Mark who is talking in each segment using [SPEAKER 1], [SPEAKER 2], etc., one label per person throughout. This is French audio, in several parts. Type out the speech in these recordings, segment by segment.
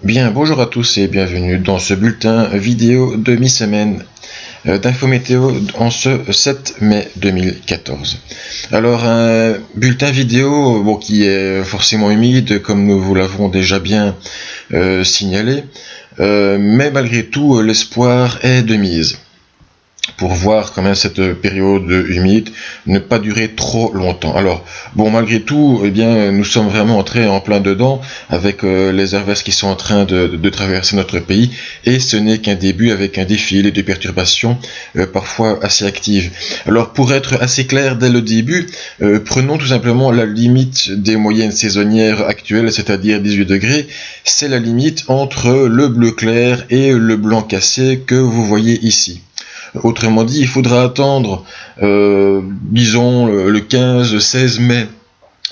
[SPEAKER 1] Bien, bonjour à tous et bienvenue dans ce bulletin vidéo de mi-semaine d'Info Météo en ce 7 mai 2014. Alors un bulletin vidéo qui est forcément humide comme nous vous l'avons déjà bien signalé, mais malgré tout l'espoir est de mise pour voir quand même cette période humide ne pas durer trop longtemps. Alors, malgré tout, nous sommes vraiment entrés en plein dedans avec les averses qui sont en train de traverser notre pays, et ce n'est qu'un début avec un défilé de perturbations parfois assez actives. Alors, pour être assez clair dès le début, prenons tout simplement la limite des moyennes saisonnières actuelles, c'est-à-dire 18 degrés. C'est la limite entre le bleu clair et le blanc cassé que vous voyez ici. Autrement dit, il faudra attendre, disons, le 15-16 mai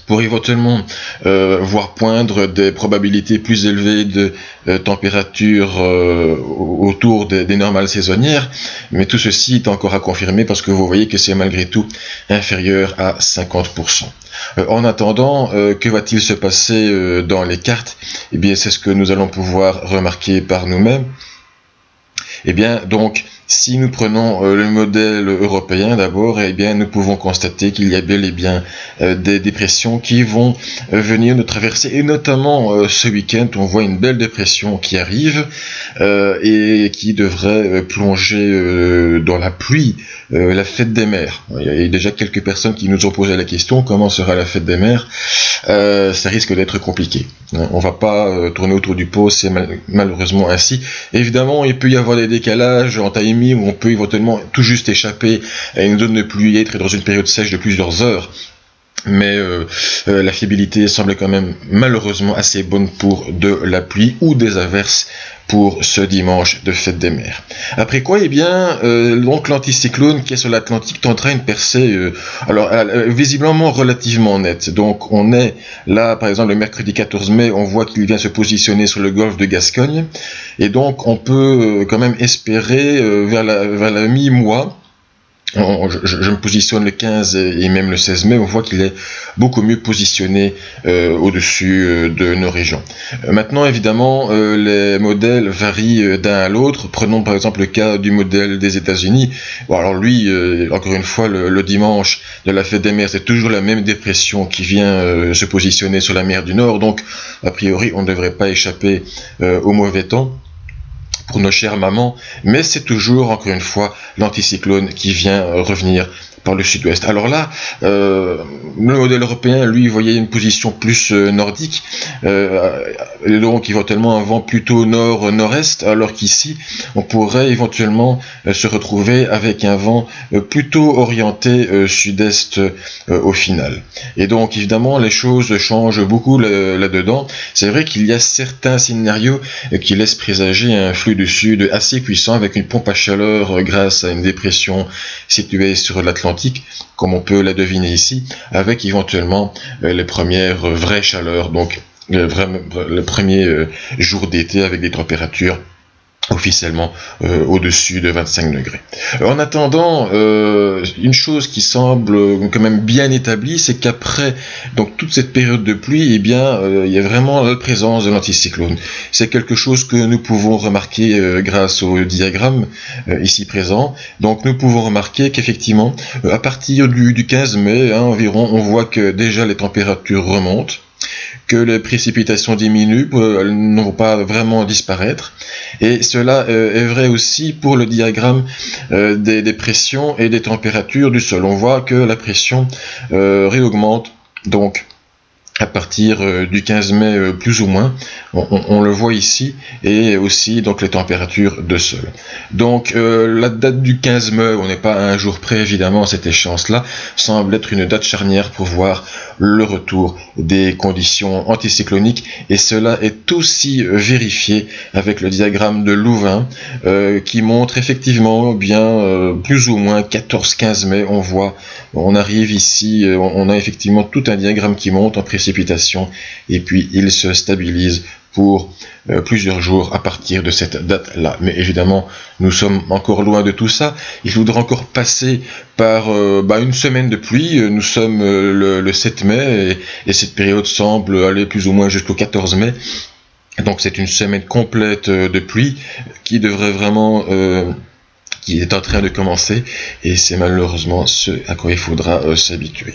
[SPEAKER 1] pour éventuellement voir poindre des probabilités plus élevées de température autour des normales saisonnières, mais tout ceci est encore à confirmer parce que vous voyez que c'est malgré tout inférieur à 50%. En attendant, que va-t-il se passer dans les cartes? Eh bien, c'est ce que nous allons pouvoir remarquer par nous-mêmes. Eh bien, donc, si nous prenons le modèle européen d'abord, eh bien, nous pouvons constater qu'il y a bel et bien des dépressions qui vont venir nous traverser, et notamment ce week-end, on voit une belle dépression qui arrive et qui devrait plonger dans la pluie la fête des mers. Il y a déjà quelques personnes qui nous ont posé la question, comment sera la fête des mers? Ça risque d'être compliqué. On va pas tourner autour du pot, c'est malheureusement ainsi. Évidemment, il peut y avoir des décalages en timing où on peut éventuellement tout juste échapper à une zone de pluie et être dans une période sèche de plusieurs heures. Mais la fiabilité semble quand même malheureusement assez bonne pour de la pluie ou des averses pour ce dimanche de fête des mers. Après quoi, donc l'anticyclone qui est sur l'Atlantique tentera une percée, visiblement relativement nette. Donc on est là, par exemple, le mercredi 14 mai, on voit qu'il vient se positionner sur le golfe de Gascogne, et donc on peut quand même espérer vers la mi-mois. Je me positionne le 15 et même le 16 mai, on voit qu'il est beaucoup mieux positionné au-dessus de nos régions. Maintenant, évidemment, les modèles varient d'un à l'autre. Prenons par exemple le cas du modèle des États-Unis. Alors lui, encore une fois, le dimanche de la fête des mers, c'est toujours la même dépression qui vient se positionner sur la mer du Nord. Donc, a priori, on ne devrait pas échapper au mauvais temps pour nos chères mamans, mais c'est toujours, encore une fois, l'anticyclone qui vient revenir par le sud-ouest. Alors là, le modèle européen, lui, voyait une position plus nordique, et donc éventuellement un vent plutôt nord-nord-est, alors qu'ici, on pourrait éventuellement se retrouver avec un vent plutôt orienté sud-est au final. Et donc, évidemment, les choses changent beaucoup là-dedans. C'est vrai qu'il y a certains scénarios qui laissent présager un flux du sud assez puissant avec une pompe à chaleur grâce à une dépression située sur l'Atlantique, comme on peut la deviner ici, avec éventuellement les premières vraies chaleurs, donc le premier jour d'été avec des températures officiellement au-dessus de 25 degrés. En attendant, une chose qui semble quand même bien établie, c'est qu'après donc toute cette période de pluie, il y a vraiment la présence de l'anticyclone. C'est quelque chose que nous pouvons remarquer grâce au diagramme ici présent. Donc nous pouvont remarquer qu'effectivement, à partir du 15 mai environ, on voit que déjà les températures remontent, que les précipitations diminuent, elles ne vont pas vraiment disparaître. Et cela est vrai aussi pour le diagramme des pressions et des températures du sol. On voit que la pression réaugmente, donc à partir du 15 mai plus ou moins, on le voit ici, et aussi donc les températures de sol. Donc la date du 15 mai, on n'est pas à un jour près évidemment, cette échéance-là semble être une date charnière pour voir le retour des conditions anticycloniques, et cela est aussi vérifié avec le diagramme de Louvain qui montre effectivement plus ou moins 14-15 mai, on arrive ici, on a effectivement tout un diagramme qui monte en précipitation, et puis il se stabilise pour plusieurs jours à partir de cette date-là. Mais évidemment, nous sommes encore loin de tout ça. Il faudra encore passer par une semaine de pluie. Nous sommes le 7 mai et cette période semble aller plus ou moins jusqu'au 14 mai. Donc c'est une semaine complète de pluie qui devrait vraiment, qui est en train de commencer, et c'est malheureusement ce à quoi il faudra s'habituer.